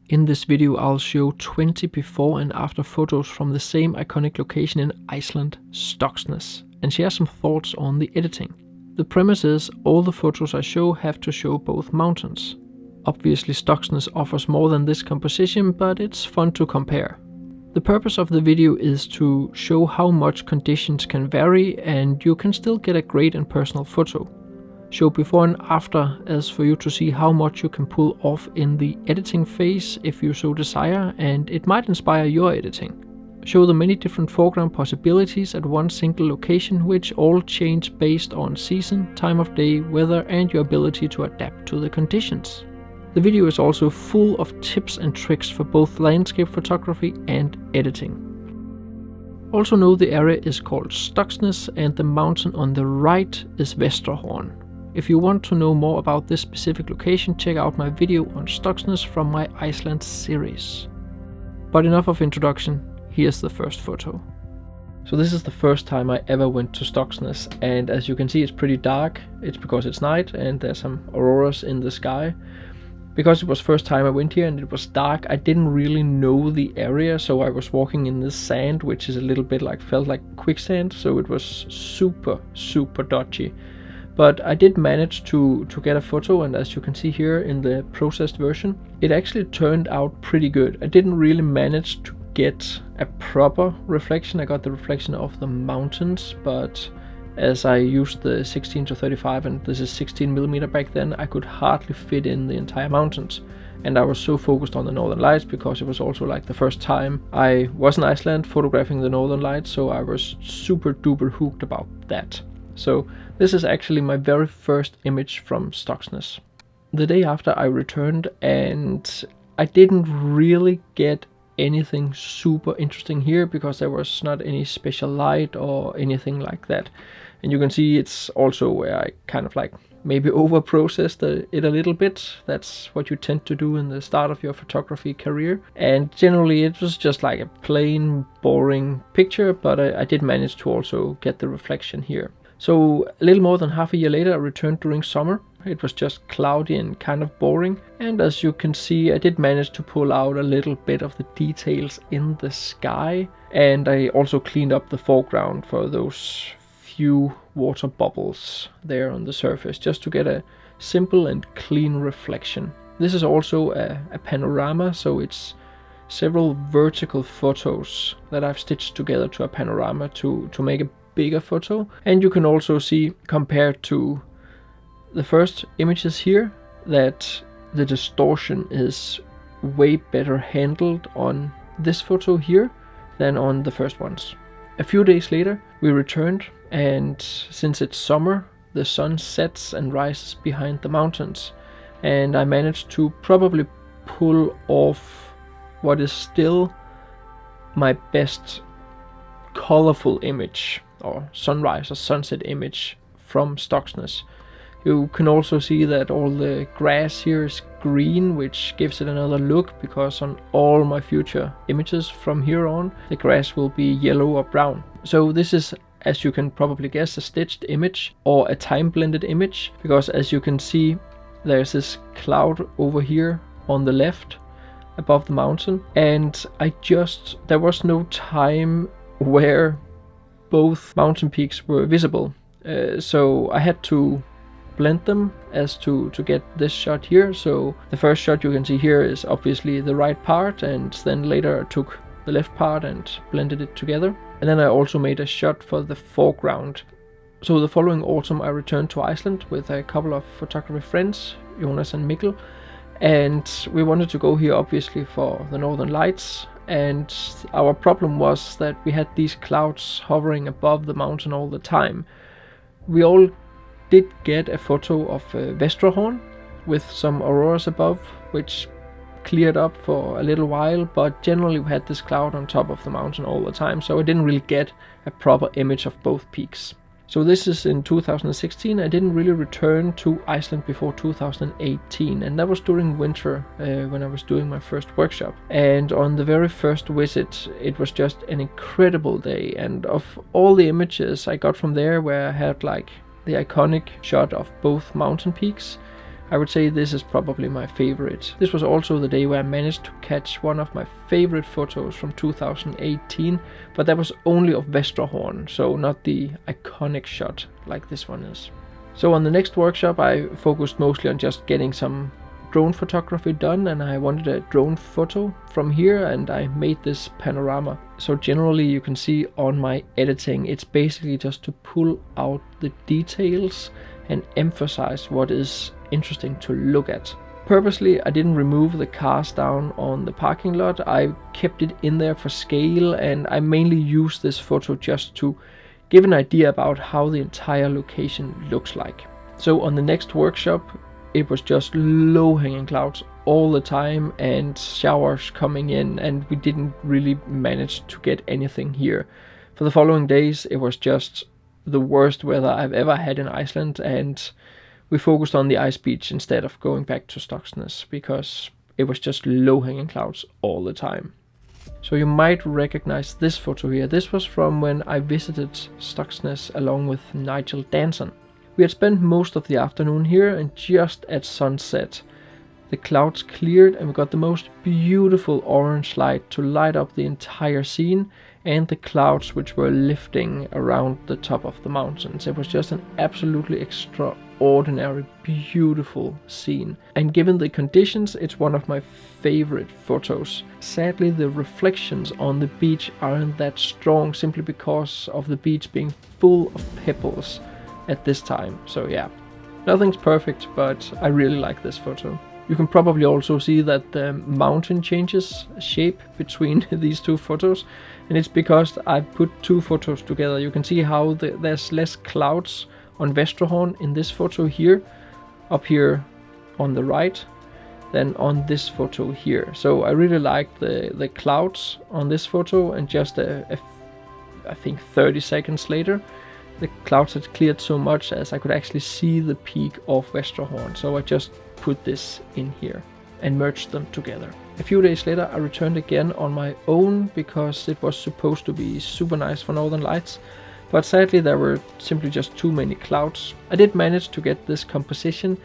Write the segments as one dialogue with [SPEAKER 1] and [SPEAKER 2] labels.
[SPEAKER 1] In this video I'll show 20 before and after photos from the same iconic location in Iceland, Stokksnes, and share some thoughts on the editing. The premise is all the photos I show have to show both mountains. Obviously Stokksnes offers more than this composition, but it's fun to compare. The purpose of the video is to show how much conditions can vary and you can still get a great and personal photo. Show before and after as for you to see how much you can pull off in the editing phase if you so desire, and it might inspire your editing. Show the many different foreground possibilities at one single location, which all change based on season, time of day, weather and your ability to adapt to the conditions. The video is also full of tips and tricks for both landscape photography and editing. Also know the area is called Stokksnes and the mountain on the right is Vestrahorn. If you want to know more about this specific location, check out my video on Stokksnes from my Iceland series. But enough of introduction, here's the first photo. So this is the first time I ever went to Stokksnes, and as you can see it's pretty dark. It's because it's night and there's some auroras in the sky. Because it was first time I went here and it was dark, I didn't really know the area, so I was walking in this sand, which is a little bit felt like quicksand, so it was super dodgy. But I did manage to get a photo, and as you can see here in the processed version, it actually turned out pretty good. I didn't really manage to get a proper reflection. I got the reflection of the mountains, but as I used the 16-35 and this is 16mm back then, I could hardly fit in the entire mountains. And I was so focused on the northern lights because it was also the first time I was in Iceland photographing the northern lights, so I was super duper hooked about that. So this is actually my very first image from Stokksnes. The day after I returned, and I didn't really get anything super interesting here because there was not any special light or anything like that. And you can see it's also where I kind of maybe over processed it a little bit. That's what you tend to do in the start of your photography career. And generally it was just a plain boring picture, but I did manage to also get the reflection here. So a little more than half a year later I returned during summer. It was just cloudy and kind of boring, and as you can see I did manage to pull out a little bit of the details in the sky, and I also cleaned up the foreground for those few water bubbles there on the surface, just to get a simple and clean reflection. This is also a panorama, so it's several vertical photos that I've stitched together to a panorama to make a bigger photo. And you can also see, compared to the first images here, that the distortion is way better handled on this photo here than on the first ones. A few days later we returned, and since it's summer the sun sets and rises behind the mountains, and I managed to probably pull off what is still my best colorful image or sunrise or sunset image from Stokksnes. You can also see that all the grass here is green, which gives it another look, because on all my future images from here on the grass will be yellow or brown. So this is, as you can probably guess, a stitched image or a time blended image, because as you can see there's this cloud over here on the left above the mountain, and there was no time where both mountain peaks were visible, so I had to blend them as to get this shot here. So the first shot you can see here is obviously the right part, and then later I took the left part and blended it together. And then I also made a shot for the foreground. So the following autumn I returned to Iceland with a couple of photography friends, Jonas and Mikkel, and we wanted to go here obviously for the northern lights. And our problem was that we had these clouds hovering above the mountain all the time. We all did get a photo of Vestrahorn with some auroras above, which cleared up for a little while, but generally we had this cloud on top of the mountain all the time, so I didn't really get a proper image of both peaks. So this is in 2016. I didn't really return to Iceland before 2018, and that was during winter when I was doing my first workshop. And on the very first visit it was just an incredible day, and of all the images I got from there, where I had the iconic shot of both mountain peaks, I would say this is probably my favorite. This was also the day where I managed to catch one of my favorite photos from 2018, but that was only of Vestrahorn, so not the iconic shot like this one is. So on the next workshop I focused mostly on just getting some drone photography done, and I wanted a drone photo from here, and I made this panorama. So generally you can see on my editing, it's basically just to pull out the details and emphasize what is interesting to look at. Purposely I didn't remove the cars down on the parking lot, I kept it in there for scale, and I mainly used this photo just to give an idea about how the entire location looks like. So on the next workshop it was just low-hanging clouds all the time and showers coming in, and we didn't really manage to get anything here. For the following days it was just the worst weather I've ever had in Iceland, and we focused on the ice beach instead of going back to Stokksnes because it was just low-hanging clouds all the time. So you might recognize this photo here. This was from when I visited Stokksnes along with Nigel Danson. We had spent most of the afternoon here, and just at sunset the clouds cleared and we got the most beautiful orange light to light up the entire scene and the clouds which were lifting around the top of the mountains. It was just an absolutely extraordinary, beautiful scene. And given the conditions, it's one of my favorite photos. Sadly, the reflections on the beach aren't that strong simply because of the beach being full of pebbles at this time. So yeah, nothing's perfect, but I really like this photo. You can probably also see that the mountain changes shape between these two photos, and it's because I put two photos together. You can see how there's less clouds on Vestrahorn in this photo here, up here on the right, than on this photo here. So I really like the clouds on this photo, and just I think 30 seconds later the clouds had cleared so much as I could actually see the peak of Vestrahorn. So I just put this in here and merged them together. A few days later I returned again on my own because it was supposed to be super nice for Northern Lights, but sadly there were simply just too many clouds. I did manage to get this composition.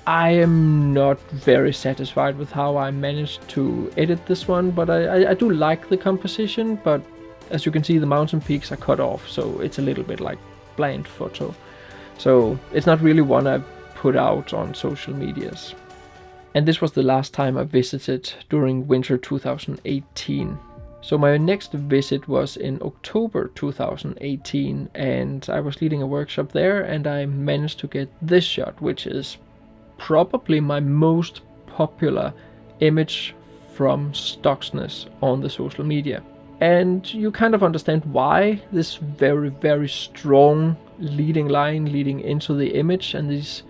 [SPEAKER 1] I am not very satisfied with how I managed to edit this one, but I do like the composition, but as you can see the mountain peaks are cut off, so it's a little bit like bland photo. So it's not really one I've put out on social medias. And this was the last time I visited during winter 2018. So my next visit was in October 2018, and I was leading a workshop there, and I managed to get this shot, which is probably my most popular image from Stokksnes on the social media. And you kind of understand why. This very, very strong leading line leading into the image and these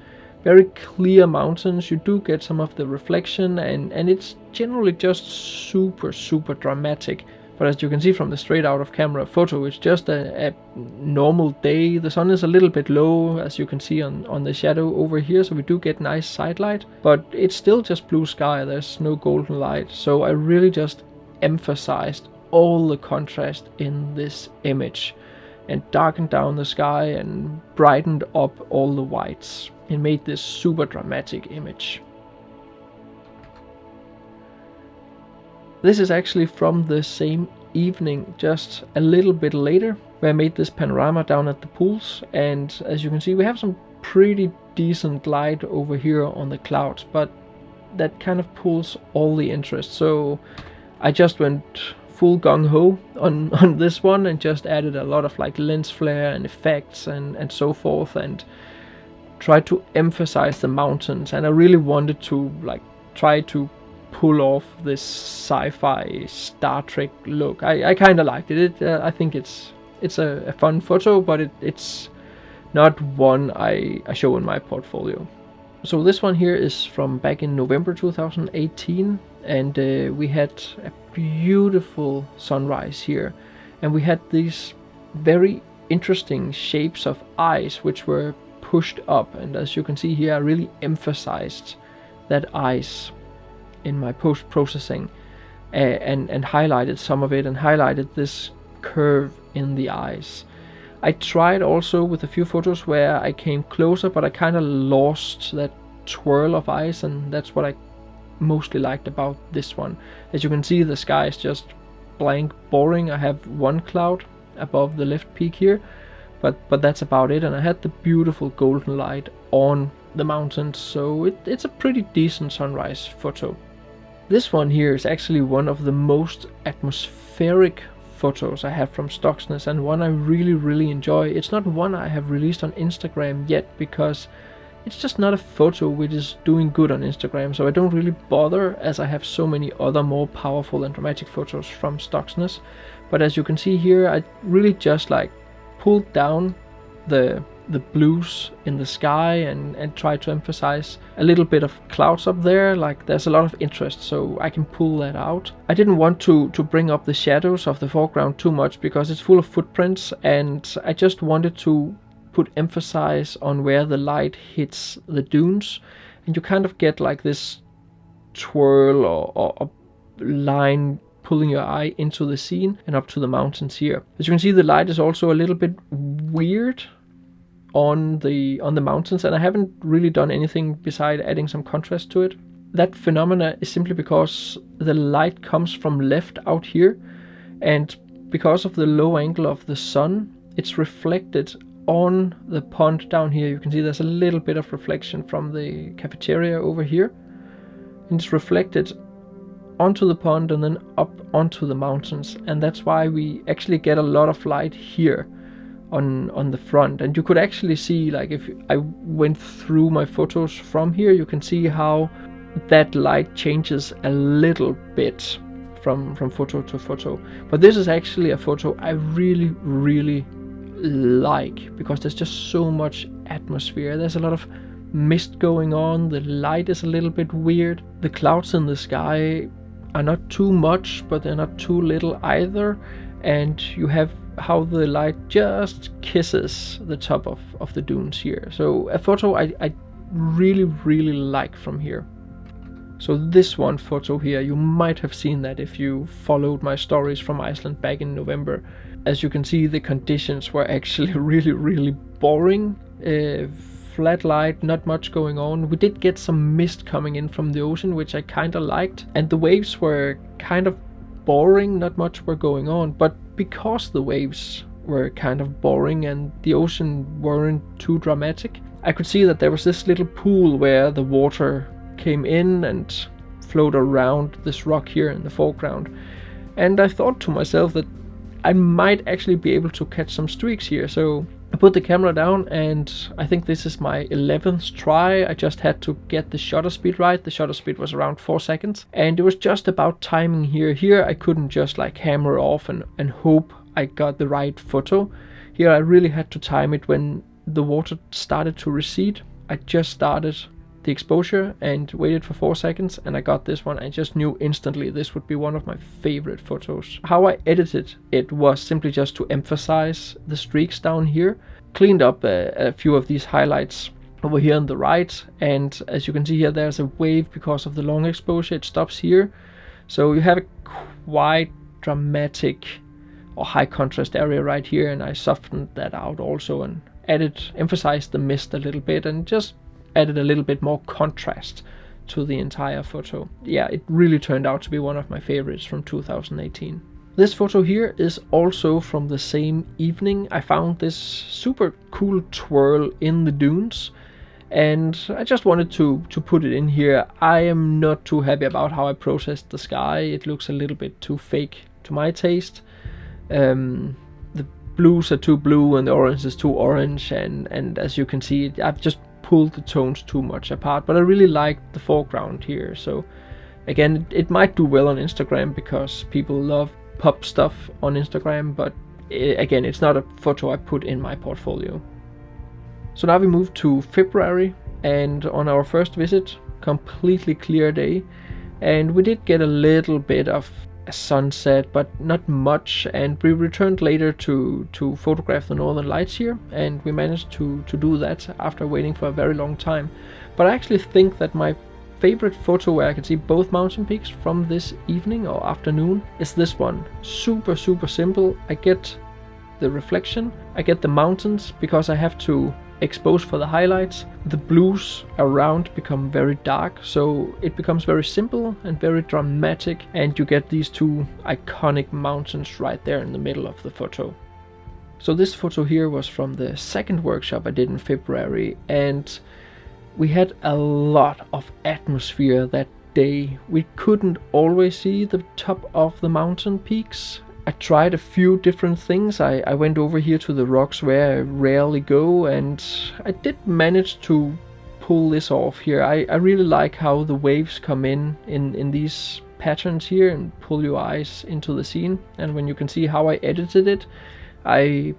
[SPEAKER 1] very clear mountains. You do get some of the reflection, and it's generally just super, super dramatic. But as you can see from the straight out of camera photo, it's just a normal day. The sun is a little bit low, as you can see on the shadow over here, so we do get nice side light, but it's still just blue sky. There's no golden light. So I really just emphasized all the contrast in this image and darkened down the sky and brightened up all the whites and made this super dramatic image. This is actually from the same evening, just a little bit later, where I made this panorama down at the pools, and as you can see we have some pretty decent light over here on the clouds, but that kind of pulls all the interest. So I just went full gung-ho on this one and just added a lot of like lens flare and effects and so forth, and tried to emphasize the mountains. And I really wanted to like try to pull off this sci-fi Star Trek look. I kind of liked it. I think it's a fun photo, but it's not one I show in my portfolio. So this one here is from back in November 2018, and we had a beautiful sunrise here, and we had these very interesting shapes of ice which were pushed up, and as you can see here I really emphasized that ice in my post-processing and highlighted some of it and highlighted this curve in the ice. I tried also with a few photos where I came closer, but I kind of lost that twirl of ice, and that's what I mostly liked about this one. As you can see, the sky is just blank, boring. I have one cloud above the left peak here, but that's about it, and I had the beautiful golden light on the mountains, so it's a pretty decent sunrise photo. This one here is actually one of the most atmospheric photos I have from Stokksnes, and one I really enjoy. It's not one I have released on Instagram yet, because it's just not a photo which is doing good on Instagram, so I don't really bother, as I have so many other more powerful and dramatic photos from Stokksnes. But as you can see here, I really just like pulled down the blues in the sky and try to emphasize a little bit of clouds up there. Like, there's a lot of interest, so I can pull that out. I didn't want to bring up the shadows of the foreground too much, because it's full of footprints, and I just wanted to put emphasis on where the light hits the dunes, and you kind of get like this twirl or line pulling your eye into the scene and up to the mountains here. As you can see, the light is also a little bit weird on the mountains, and I haven't really done anything beside adding some contrast to it. That phenomena is simply because the light comes from left out here, and because of the low angle of the sun, it's reflected on the pond down here. You can see there's a little bit of reflection from the cafeteria over here, and it's reflected onto the pond and then up onto the mountains, and that's why we actually get a lot of light here on the front. And you could actually see, like, if I went through my photos from here, you can see how that light changes a little bit from photo to photo. But this is actually a photo I really like, because there's just so much atmosphere. There's a lot of mist going on, the light is a little bit weird, the clouds in the sky are not too much, but they're not too little either, and you have how the light just kisses the top of the dunes here. So a photo I really like from here. So this one photo here, you might have seen that if you followed my stories from Iceland back in November. As you can see, the conditions were actually really boring. Flat light, not much going on. We did get some mist coming in from the ocean, which I kind of liked, and the waves were kind of boring, not much were going on. But because the waves were kind of boring and the ocean weren't too dramatic, I could see that there was this little pool where the water came in and flowed around this rock here in the foreground, and I thought to myself that I might actually be able to catch some streaks here. So I put the camera down, and I think this is my 11th try. I just had to get the shutter speed right. The shutter speed was around 4 seconds, and it was just about timing here. Here I couldn't just like hammer off and hope I got the right photo. Here I really had to time it when the water started to recede. I just started the exposure and waited for 4 seconds, and I got this one. I just knew instantly this would be one of my favorite photos. How I edited it was simply just to emphasize the streaks down here, cleaned up a few of these highlights over here on the right, and as you can see here, there's a wave because of the long exposure. It stops here, so you have a quite dramatic or high contrast area right here, and I softened that out also and emphasized the mist a little bit and just added a little bit more contrast to the entire photo. Yeah, it really turned out to be one of my favorites from 2018. This photo here is also from the same evening. I found this super cool twirl in the dunes, and I just wanted to put it in here. I am not too happy about how I processed the sky. It looks a little bit too fake to my taste. The blues are too blue and the orange is too orange, and as you can see, I've just pulled the tones too much apart, but I really like the foreground here. So again, it might do well on Instagram because people love pop stuff on Instagram, but again, it's not a photo I put in my portfolio. So now we move to February, and on our first visit, completely clear day, and we did get a little bit of a sunset, but not much, and we returned later to photograph the northern lights here, and we managed to do that after waiting for a very long time. But I actually think that my favorite photo where I can see both mountain peaks from this evening or afternoon is this one. Super simple. I get the reflection, I get the mountains because I have to exposed for the highlights. The blues around become very dark, so it becomes very simple and very dramatic, and you get these two iconic mountains right there in the middle of the photo. So this photo here was from the second workshop I did in February, and we had a lot of atmosphere that day. We couldn't always see the top of the mountain peaks. I tried a few different things. I went over here to the rocks where I rarely go, and I did manage to pull this off here. I really like how the waves come in these patterns here and pull your eyes into the scene. And when you can see how I edited it, I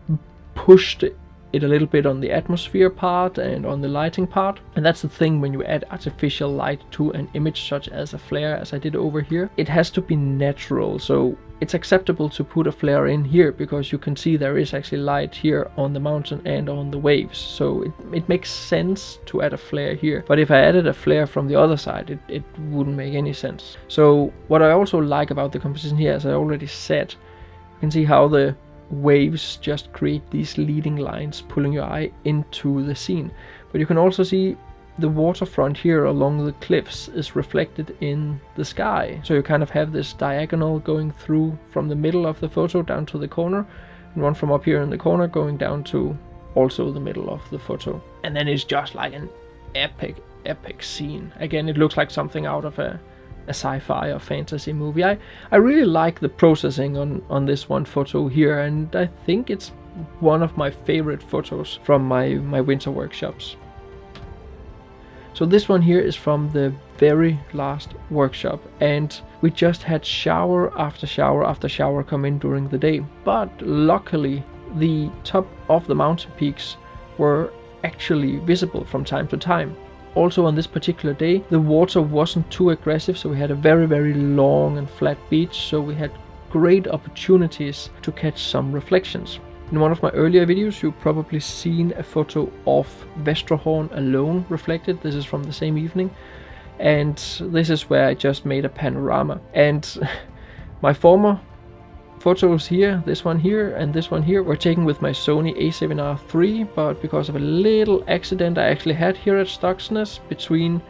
[SPEAKER 1] pushed it a little bit on the atmosphere part and on the lighting part. And that's the thing when you add artificial light to an image such as a flare, as I did over here. It has to be natural, so it's acceptable to put a flare in here because you can see there is actually light here on the mountain and on the waves. So it makes sense to add a flare here. But if I added a flare from the other side, it wouldn't make any sense. So what I also like about the composition here, as I already said, you can see how the waves just create these leading lines pulling your eye into the scene. But you can also see the waterfront here along the cliffs is reflected in the sky, so you kind of have this diagonal going through from the middle of the photo down to the corner, and one from up here in the corner going down to also the middle of the photo. And then it's just like an epic scene. Again, it looks like something out of a sci-fi or fantasy movie. I really like the processing on this one photo here, and I think it's one of my favorite photos from my winter workshops. So this one here is from the very last workshop, and we just had shower after shower after shower come in during the day. But luckily the top of the mountain peaks were actually visible from time to time. Also on this particular day, the water wasn't too aggressive, so we had a very long and flat beach, so we had great opportunities to catch some reflections. In one of my earlier videos, you've probably seen a photo of Vestrahorn alone reflected. This is from the same evening, and this is where I just made a panorama. And my former photos here, this one here and this one here, were taken with my Sony a7R III, but because of a little accident I actually had here at Stokksnes between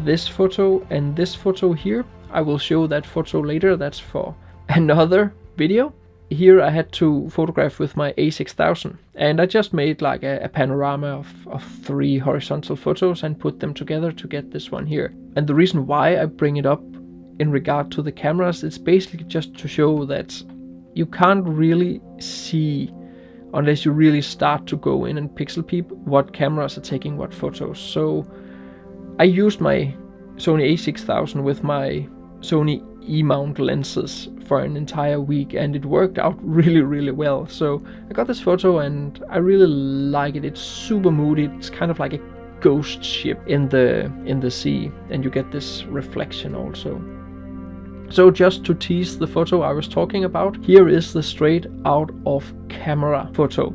[SPEAKER 1] this photo and this photo here, I will show that photo later, that's for another video. Here I had to photograph with my A6000, and I just made like a panorama of 3 horizontal photos and put them together to get this one here. And the reason why I bring it up in regard to the cameras, it's basically just to show that you can't really see, unless you really start to go in and pixel peep, what cameras are taking what photos. So I used my Sony a6000 with my Sony E-mount lenses for an entire week, and it worked out really well. So I got this photo and I really like it. It's super moody. It's kind of like a ghost ship in the sea, and you get this reflection also. So just to tease the photo I was talking about, here is the straight out of camera photo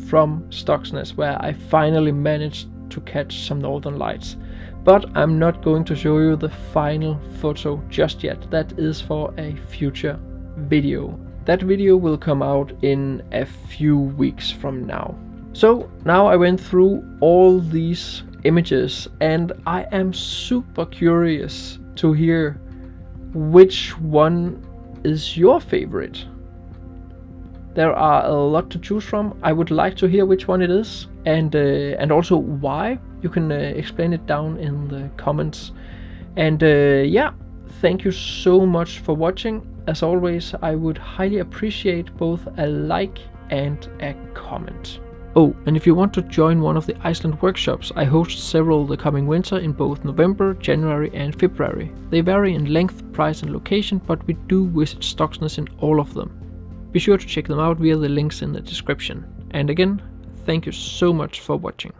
[SPEAKER 1] from Stokksnes, where I finally managed to catch some northern lights. But I'm not going to show you the final photo just yet. That is for a future video. That video will come out in a few weeks from now. So now I went through all these images, and I am super curious to hear which one is your favorite. There are a lot to choose from. I would like to hear which one it is, and also why. You can explain it down in the comments. And yeah, thank you so much for watching. As always, I would highly appreciate both a like and a comment. Oh, and if you want to join one of the Iceland workshops, I host several the coming winter in both November, January and February. They vary in length, price and location, but we do visit Stokksnes in all of them. Be sure to check them out via the links in the description. And again, thank you so much for watching.